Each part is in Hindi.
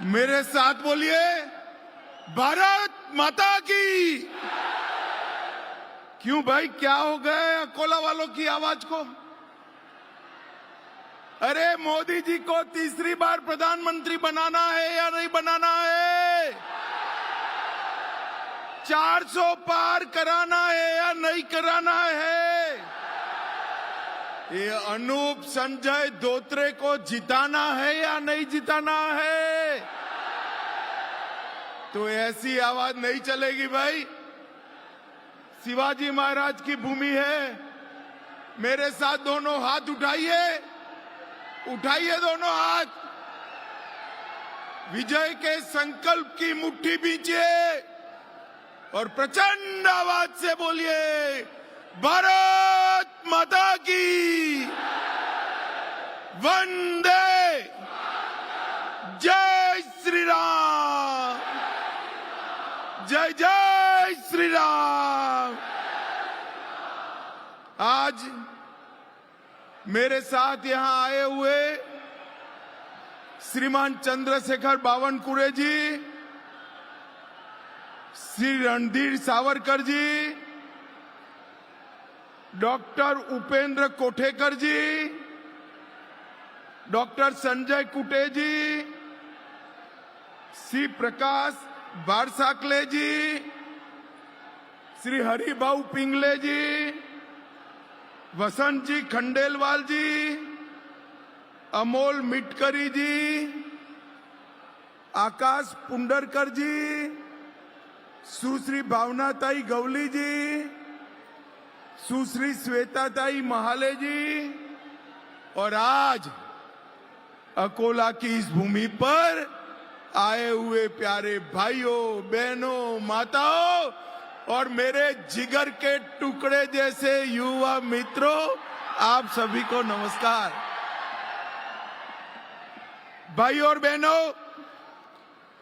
मेरे साथ बोलिए, भारत माता की। क्यों भाई, क्या हो गए अकोला वालों की आवाज को? अरे मोदी जी को तीसरी बार प्रधानमंत्री बनाना है या नहीं बनाना है? 400 पार कराना है या नहीं कराना है? ये अनूप संजय धोत्रे को जिताना है या नहीं जिताना है? तो ऐसी आवाज नहीं चलेगी भाई। शिवाजी महाराज की भूमि है। मेरे साथ दोनों हाथ उठाइए, उठाइए दोनों हाथ। विजय के संकल्प की मुट्ठी बींचिए और प्रचंड आवाज से बोलिए, भारत माता की वंदे, जय श्री राम, जय जय श्री राम। आज मेरे साथ यहां आए हुए श्रीमान चंद्रशेखर बावनकुळे जी, श्री रणधीर सावरकर जी, डॉक्टर उपेंद्र कोठेकर जी, डॉक्टर संजय कुटे जी, श्री प्रकाश बारसाकले जी, श्री हरिभाऊ पिंगले जी, वसंत जी खंडेलवाल जी, अमोल मिटकरी जी, आकाश पुंडरकर जी, सुश्री भावनाताई गवली जी, सुश्री श्वेताताई महाले जी, और आज अकोला की इस भूमि पर आए हुए प्यारे भाइयों, बहनों, माताओं और मेरे जिगर के टुकड़े जैसे युवा मित्रों, आप सभी को नमस्कार। भाई और बहनों,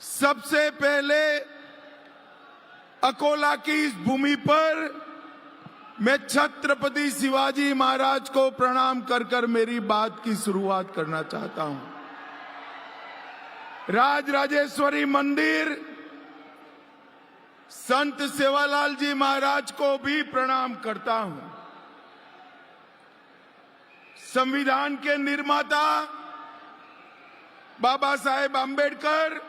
सबसे पहले अकोला की इस भूमि पर मैं छत्रपति शिवाजी महाराज को प्रणाम कर कर मेरी बात की शुरुआत करना चाहता हूं। राजराजेश्वरी मंदिर, संत सेवालाल जी महाराज को भी प्रणाम करता हूं। संविधान के निर्माता बाबा साहेब आंबेडकर,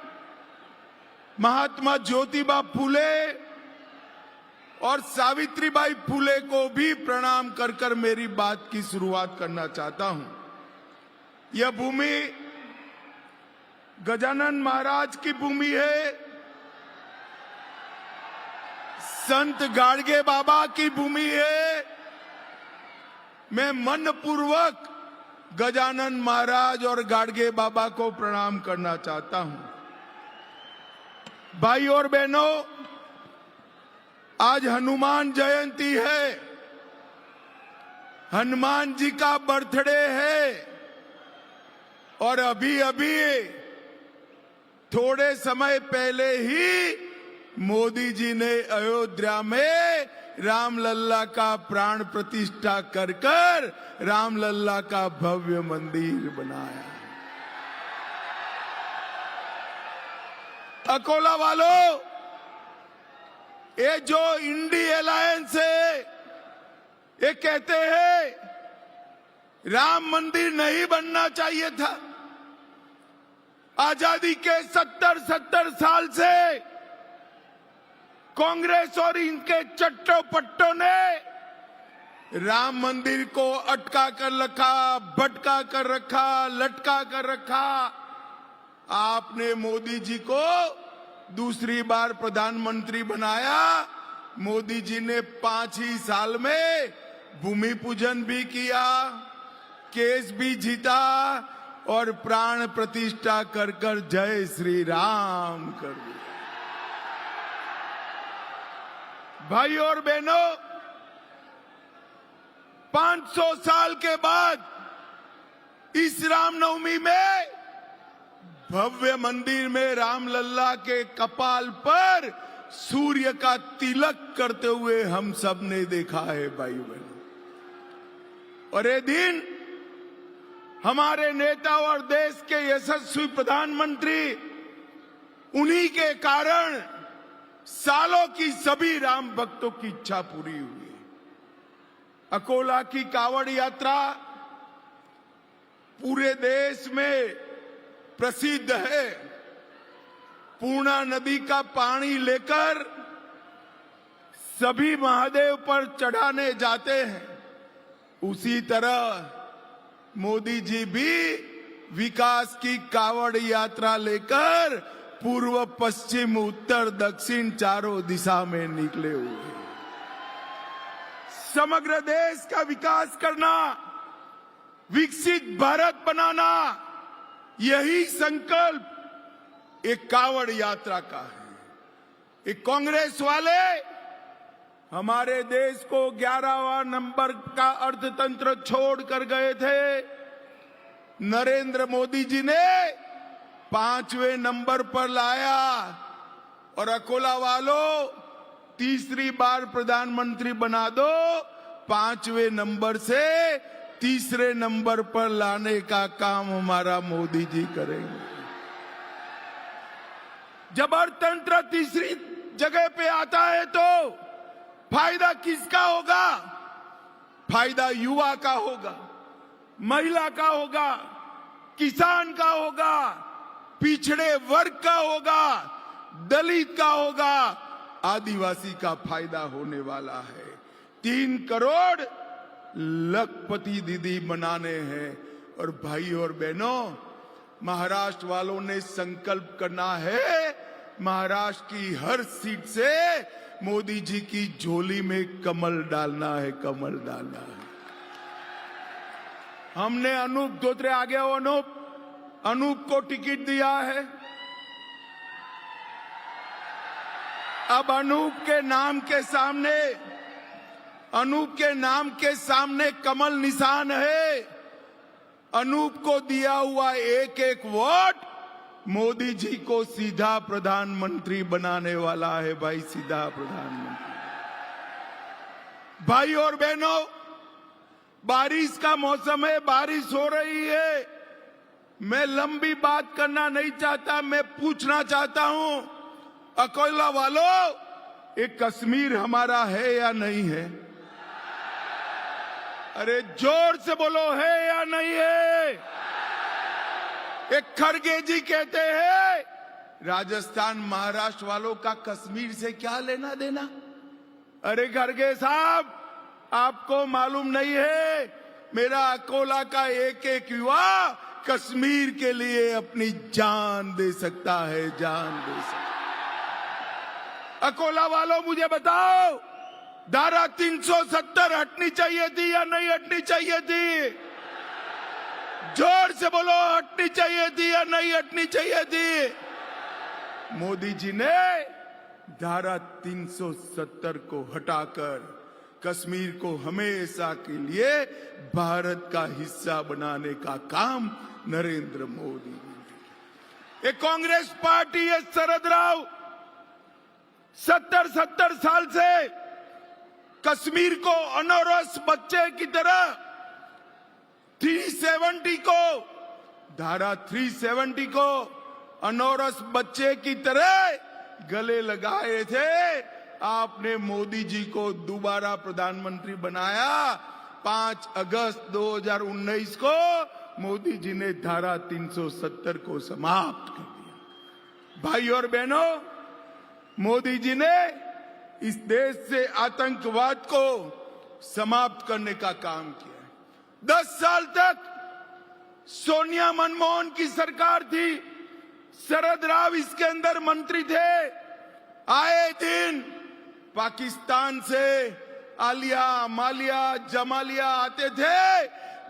महात्मा ज्योतिबा फूले और सावित्रीबाई फूले को भी प्रणाम कर कर मेरी बात की शुरुआत करना चाहता हूं। यह भूमि गजानन महाराज की भूमि है, संत गाडगे बाबा की भूमि है। मैं मनपूर्वक गजानन महाराज और गाडगे बाबा को प्रणाम करना चाहता हूं। भाई और बहनों, आज हनुमान जयंती है, हनुमान जी का बर्थडे है और अभी अभी थोड़े समय पहले ही मोदी जी ने अयोध्या में रामलल्ला का प्राण प्रतिष्ठा कर कर रामलल्ला का भव्य मंदिर बनाया। अकोला वालों, ये जो इंडी अलायंस है, ये कहते हैं राम मंदिर नहीं बनना चाहिए था। आजादी के 70 साल से कांग्रेस और इनके चट्टो पट्टों ने राम मंदिर को अटका कर रखा, भटका कर रखा, लटका कर रखा। आपने मोदी जी को दूसरी बार प्रधानमंत्री बनाया। मोदी जी ने 5 ही साल में भूमि पूजन भी किया, केस भी जीता और प्राण प्रतिष्ठा कर कर जय श्री राम कर दिया। भाई और बहनों, 500 साल के बाद इस रामनवमी में भव्य मंदिर में रामलल्ला के कपाल पर सूर्य का तिलक करते हुए हम सब ने देखा है भाई बहनों। और ये दिन हमारे नेता और देश के यशस्वी प्रधानमंत्री उन्हीं के कारण सालों की सभी राम भक्तों की इच्छा पूरी हुई है। अकोला की कावड़ यात्रा पूरे देश में प्रसिद्ध है। पूर्णा नदी का पानी लेकर सभी महादेव पर चढ़ाने जाते हैं। उसी तरह मोदी जी भी विकास की कावड़ यात्रा लेकर पूर्व पश्चिम उत्तर दक्षिण चारों दिशा में निकले हुए हैं। समग्र देश का विकास करना, विकसित भारत बनाना, यही संकल्प एक कावड़ यात्रा का है। एक कांग्रेस वाले हमारे देश को 11वां नंबर का अर्थतंत्र छोड़ कर गए थे। नरेंद्र मोदी जी ने 5वें नंबर पर लाया और अकोला वालों तीसरी बार प्रधानमंत्री बना दो। 5वें नंबर से तीसरे नंबर पर लाने का काम हमारा मोदी जी करेंगे। जब अर्थतंत्र तीसरी जगह पे आता है तो फायदा किसका होगा? फायदा युवा का होगा, महिला का होगा, किसान का होगा, पिछड़े वर्ग का होगा, दलित का होगा, आदिवासी का फायदा होने वाला है। 3 करोड़ लखपति दीदी बनाने हैं। और भाई और बहनों, महाराष्ट्र वालों ने संकल्प करना है, महाराष्ट्र की हर सीट से मोदी जी की झोली में कमल डालना है, कमल डालना है। हमने अनूप धोत्रे, आगे हो अनूप को टिकट दिया है। अब अनूप के नाम के सामने कमल निशान है। अनूप को दिया हुआ एक एक वोट मोदी जी को सीधा प्रधानमंत्री बनाने वाला है। भाई, सीधा प्रधानमंत्री। भाई और बहनों, बारिश का मौसम है, बारिश हो रही है। मैं लंबी बात करना नहीं चाहता, मैं पूछना चाहता हूं, अकोला वालों, ये कश्मीर हमारा है या नहीं है? अरे जोर से बोलो, है या नहीं है? एक खड़गे जी कहते हैं, राजस्थान महाराष्ट्र वालों का कश्मीर से क्या लेना देना? अरे खड़गे साहब, आपको मालूम नहीं है, मेरा अकोला का एक एक युवा कश्मीर के लिए अपनी जान दे सकता है, जान दे सकता है। अकोला वालों, मुझे बताओ, धारा 370 हटनी चाहिए थी या नहीं हटनी चाहिए थी? जोर से बोलो, हटनी चाहिए थी या नहीं हटनी चाहिए थी? मोदी जी ने धारा 370 को हटाकर कश्मीर को हमेशा के लिए भारत का हिस्सा बनाने का काम नरेंद्र मोदी ने। एक कांग्रेस पार्टी है, शरद राव 70 साल से कश्मीर को अनौरस बच्चे की तरह 370 को, धारा 370 को अनौरस बच्चे की तरह गले लगाए थे। आपने मोदी जी को दोबारा प्रधानमंत्री बनाया। 5 अगस्त 2019 को मोदी जी ने धारा 370 को समाप्त कर दिया। भाई और बहनों, मोदी जी ने इस देश से आतंकवाद को समाप्त करने का काम किया। 10 साल तक सोनिया मनमोहन की सरकार थी, शरद राव इसके अंदर मंत्री थे। आए दिन पाकिस्तान से आलिया, मालिया, जमालिया आते थे,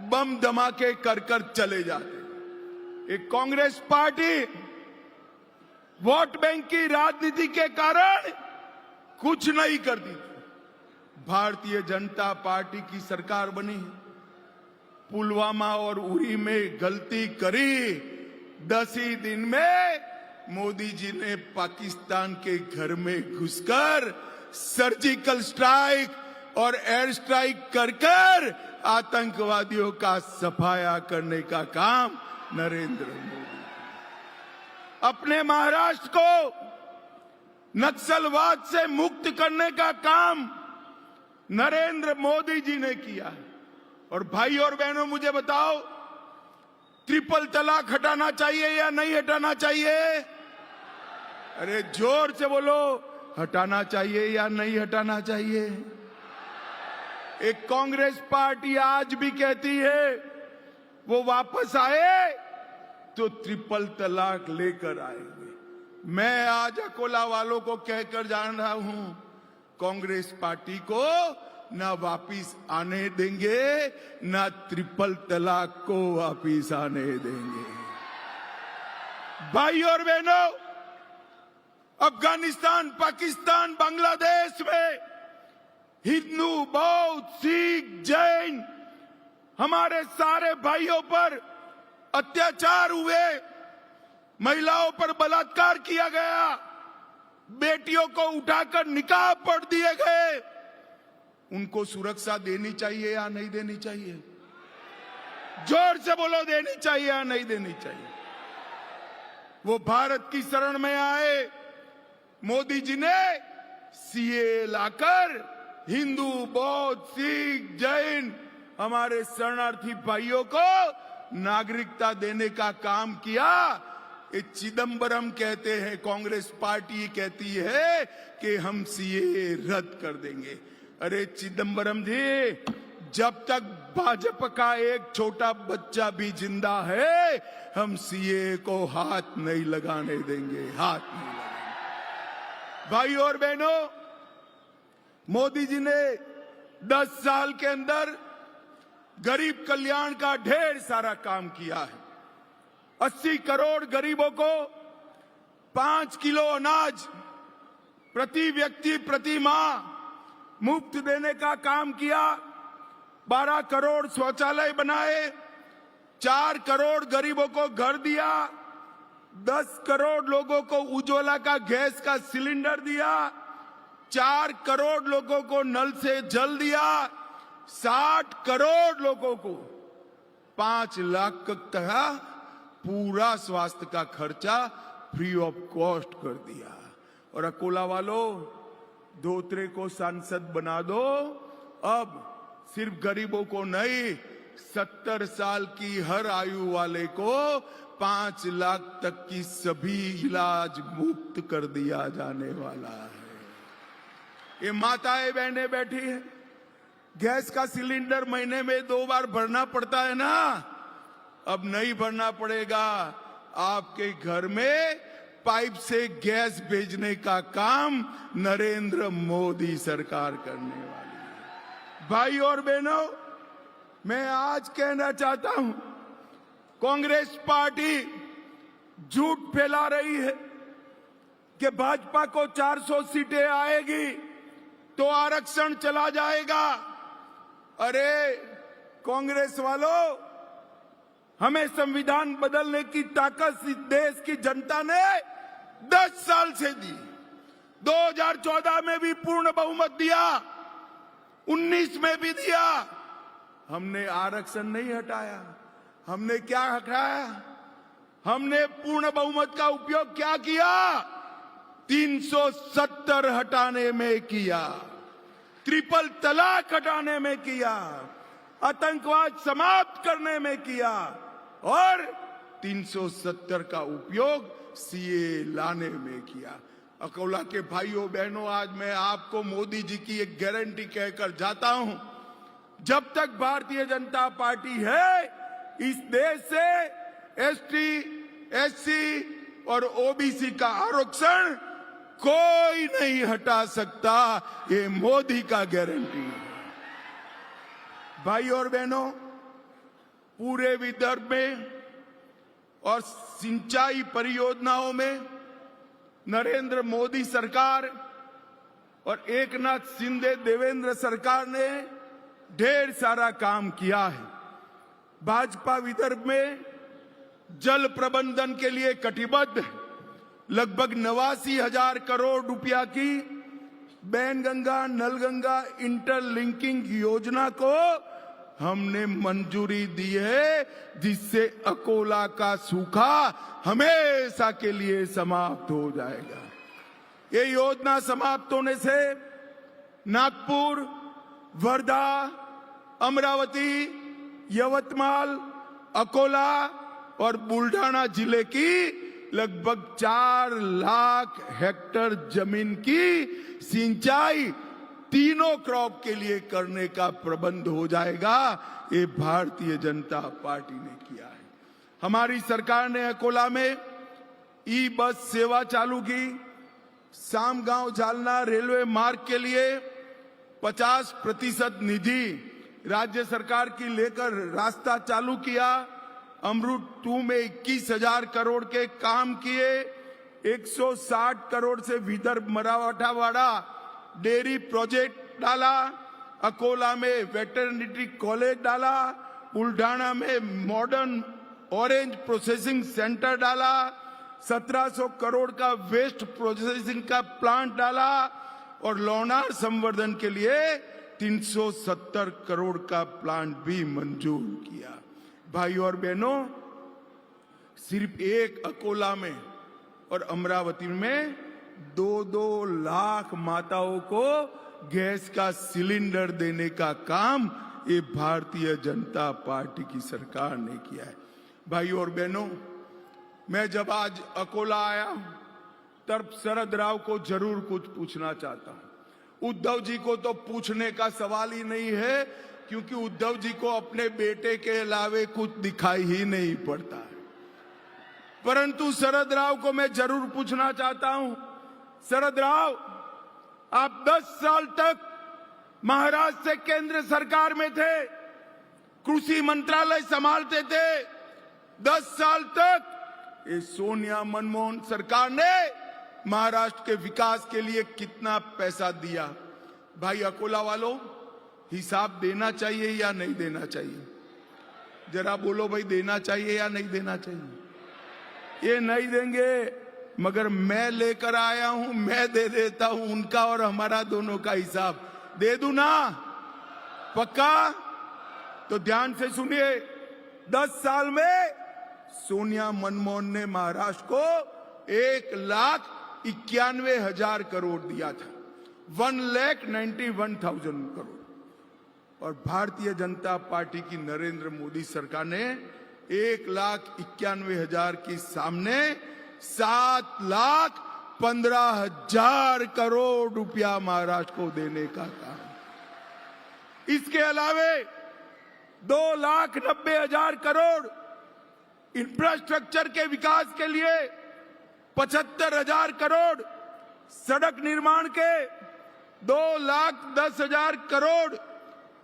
बम धमाके कर कर चले जाते। एक कांग्रेस पार्टी वोट बैंक की राजनीति के कारण कुछ नहीं करती थी। भारतीय जनता पार्टी की सरकार बनी। पुलवामा और उरी में गलती करी, 10 ही दिन में मोदी जी ने पाकिस्तान के घर में घुसकर सर्जिकल स्ट्राइक और एयर स्ट्राइक कर कर आतंकवादियों का सफाया करने का काम नरेंद्र मोदी। अपने महाराष्ट्र को नक्सलवाद से मुक्त करने का काम नरेंद्र मोदी जी ने किया है। और भाई और बहनों, मुझे बताओ, ट्रिपल तलाक हटाना चाहिए या नहीं हटाना चाहिए? अरे जोर से बोलो, हटाना चाहिए या नहीं हटाना चाहिए? एक कांग्रेस पार्टी आज भी कहती है वो वापस आए तो ट्रिपल तलाक लेकर आएंगे। मैं आज अकोला वालों को कहकर जान रहा हूं, कांग्रेस पार्टी को ना वापिस आने देंगे, ना ट्रिपल तलाक को वापिस आने देंगे। भाई और बहनों, अफगानिस्तान, पाकिस्तान, बांग्लादेश में हिंदू, बौद्ध, सिख, जैन, हमारे सारे भाइयों पर अत्याचार हुए, महिलाओं पर बलात्कार किया गया, बेटियों को उठाकर निकाह पढ़ दिए गए। उनको सुरक्षा देनी चाहिए या नहीं देनी चाहिए? जोर से बोलो, देनी चाहिए या नहीं देनी चाहिए? वो भारत की शरण में आए, मोदी जी ने सीए लाकर हिंदू, बौद्ध, सिख, जैन, हमारे शरणार्थी भाइयों को नागरिकता देने का काम किया। ये चिदम्बरम कहते हैं, कांग्रेस पार्टी कहती है कि हम सीए रद्द कर देंगे। अरे चिदम्बरम जी, जब तक भाजपा का एक छोटा बच्चा भी जिंदा है, हम सीए को हाथ नहीं लगाने देंगे, हाथ नहीं लगाएंगे। भाई और बहनों, मोदी जी ने 10 साल के अंदर गरीब कल्याण का ढेर सारा काम किया है। 80 करोड़ गरीबों को 5 किलो अनाज प्रति व्यक्ति प्रति माह मुफ्त देने का काम किया। 12 करोड़ शौचालय बनाए, 4 करोड़ गरीबों को घर दिया, 10 करोड़ लोगों को उज्ज्वला का गैस का सिलेंडर दिया, 4 करोड़ लोगों को नल से जल दिया, 60 करोड़ लोगों को 5 लाख तक पूरा स्वास्थ्य का खर्चा फ्री ऑफ कॉस्ट कर दिया। और अकोला वालों, धोत्रे को सांसद बना दो। अब सिर्फ गरीबों को नहीं, 70 साल की हर आयु वाले को 5 लाख तक की सभी इलाज मुफ्त कर दिया जाने वाला है। ये माताएं बहनें बैठी हैं, गैस का सिलेंडर महीने में 2 बार भरना पड़ता है ना, अब नहीं भरना पड़ेगा। आपके घर में पाइप से गैस भेजने का काम नरेंद्र मोदी सरकार करने वाली है। भाई और बहनों, मैं आज कहना चाहता हूं, कांग्रेस पार्टी झूठ फैला रही है कि भाजपा को 400 सीटें आएगी तो आरक्षण चला जाएगा। अरे कांग्रेस वालों, हमें संविधान बदलने की ताकत इस देश की जनता ने 10 साल से दी। 2014 में भी पूर्ण बहुमत दिया, 19 में भी दिया। हमने आरक्षण नहीं हटाया। हमने क्या हटाया? हमने पूर्ण बहुमत का उपयोग क्या किया? 370 हटाने में किया, ट्रिपल तलाक हटाने में किया, आतंकवाद समाप्त करने में किया और 370 का उपयोग सीए लाने में किया। अकोला के भाइयों बहनों, आज मैं आपको मोदी जी की एक गारंटी कहकर जाता हूं, जब तक भारतीय जनता पार्टी है, इस देश से एसटी, एससी और ओबीसी का आरक्षण कोई नहीं हटा सकता। ये मोदी का गारंटी है। भाई और बहनों, पूरे विदर्भ में और सिंचाई परियोजनाओं में नरेंद्र मोदी सरकार और एकनाथ शिंदे देवेंद्र सरकार ने ढेर सारा काम किया है। भाजपा विदर्भ में जल प्रबंधन के लिए कटिबद्ध है। लगभग 89,000 करोड़ रुपया की बैनगंगा नलगंगा इंटरलिंकिंग योजना को हमने मंजूरी दी है, जिससे अकोला का सूखा हमेशा के लिए समाप्त हो जाएगा। ये योजना समाप्त होने से नागपुर, वर्धा, अमरावती, यवतमाल, अकोला और बुल्ढाना जिले की लगभग 4 लाख हेक्टेयर जमीन की सिंचाई तीनों क्रॉप के लिए करने का प्रबंध हो जाएगा। ये भारतीय जनता पार्टी ने किया है। हमारी सरकार ने अकोला में ई बस सेवा चालू की। सामगांव जालना रेलवे मार्ग के लिए 50% निधि राज्य सरकार की लेकर रास्ता चालू किया। अमृत 2 में 21,000 करोड़ के काम किए। 160 करोड़ से विदर्भ मराठवाड़ा डेयरी प्रोजेक्ट डाला। अकोला में वेटरनरी कॉलेज डाला। बुल्ढाना में मॉडर्न ऑरेंज प्रोसेसिंग सेंटर डाला। 1700 करोड़ का वेस्ट प्रोसेसिंग का प्लांट डाला और लोनार संवर्धन के लिए 370 करोड़ का प्लांट भी मंजूर किया। भाई और बहनों, सिर्फ एक अकोला में और अमरावती में 2-2 लाख माताओं को गैस का सिलेंडर देने का काम ये भारतीय जनता पार्टी की सरकार ने किया है। भाई और बहनों, मैं जब आज अकोला आया तब शरद राव को जरूर कुछ पूछना चाहता हूं। उद्धव जी को तो पूछने का सवाल ही नहीं है, क्योंकि उद्धव जी को अपने बेटे के अलावे कुछ दिखाई ही नहीं पड़ता है। परंतु शरद राव को मैं जरूर पूछना चाहता हूं। शरद राव, आप 10 साल तक महाराष्ट्र से केंद्र सरकार में थे, कृषि मंत्रालय संभालते थे। 10 साल तक ये सोनिया मनमोहन सरकार ने महाराष्ट्र के विकास के लिए कितना पैसा दिया? भाई अकोला वालों, हिसाब देना चाहिए या नहीं देना चाहिए? जरा बोलो भाई, देना चाहिए या नहीं देना चाहिए? ये नहीं देंगे, मगर मैं लेकर आया हूं, मैं दे देता हूं। उनका और हमारा दोनों का हिसाब दे दूं ना? पक्का? तो ध्यान से सुनिए। 10 साल में सोनिया मनमोहन ने महाराष्ट्र को 1,91,000 करोड़ दिया था, 1,91,000 करोड़। और भारतीय जनता पार्टी की नरेंद्र मोदी सरकार ने 1,91,000 के सामने 7,15,000 करोड़ रुपया महाराष्ट्र को देने का काम। इसके अलावे 2,90,000 करोड़ इंफ्रास्ट्रक्चर के विकास के लिए, 75,000 करोड़ सड़क निर्माण के, 2,10,000 करोड़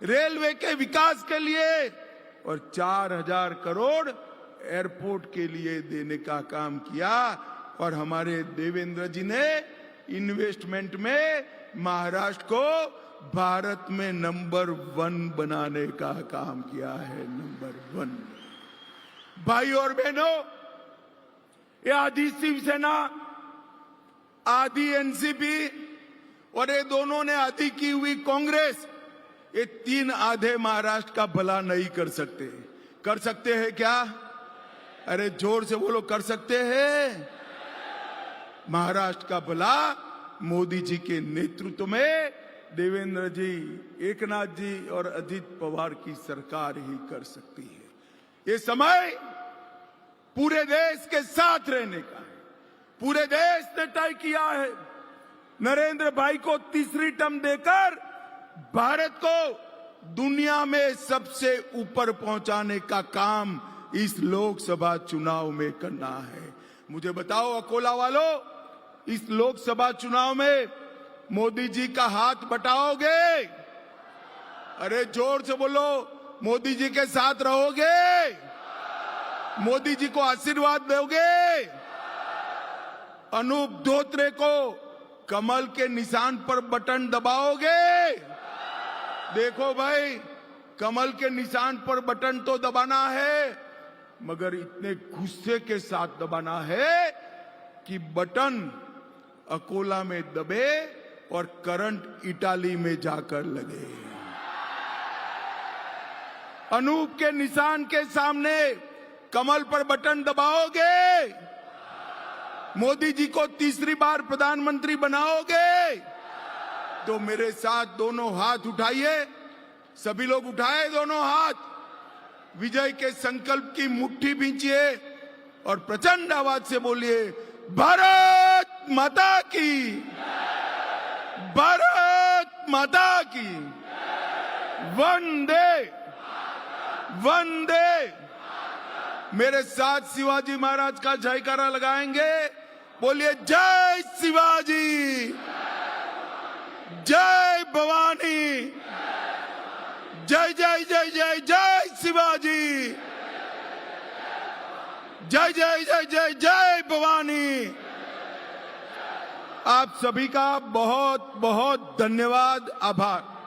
रेलवे के विकास के लिए और 4,000 करोड़ एयरपोर्ट के लिए देने का काम किया। और हमारे देवेंद्र जी ने इन्वेस्टमेंट में महाराष्ट्र को भारत में नंबर 1 बनाने का काम किया है, नंबर 1। भाई और बहनों, ये आधी शिवसेना, आधी एनसीपी और ये दोनों ने आधी की हुई कांग्रेस, ये 3 आधे महाराष्ट्र का भला नहीं कर सकते। कर सकते हैं क्या? अरे जोर से बोलो, कर सकते हैं? महाराष्ट्र का भला मोदी जी के नेतृत्व में देवेंद्र जी, एकनाथ जी और अजित पवार की सरकार ही कर सकती है। ये समय पूरे देश के साथ रहने का है। पूरे देश ने तय किया है नरेंद्र भाई को तीसरी टर्म देकर भारत को दुनिया में सबसे ऊपर पहुंचाने का काम इस लोकसभा चुनाव में करना है। मुझे बताओ अकोला वालों, इस लोकसभा चुनाव में मोदी जी का हाथ बटाओगे? अरे जोर से बोलो, मोदी जी के साथ रहोगे? मोदी जी को आशीर्वाद दोगे? अनूप धोत्रे को कमल के निशान पर बटन दबाओगे? देखो भाई, कमल के निशान पर बटन तो दबाना है, मगर इतने गुस्से के साथ दबाना है कि बटन अकोला में दबे और करंट इटाली में जाकर लगे। अनूप के निशान के सामने कमल पर बटन दबाओगे? मोदी जी को तीसरी बार प्रधानमंत्री बनाओगे? तो मेरे साथ दोनों हाथ उठाइए। सभी लोग उठाए दोनों हाथ। विजय के संकल्प की मुट्ठी भींचिए और प्रचंड आवाज से बोलिए, भारत माता की, भारत माता की, वंदे वंदे। मेरे साथ शिवाजी महाराज का जयकारा लगाएंगे। बोलिए, जय शिवाजी, जय भवानी, जय जय जय जय जय शिवाजी, जय जय जय जय जय भवानी। आप सभी का बहुत बहुत धन्यवाद, आभार।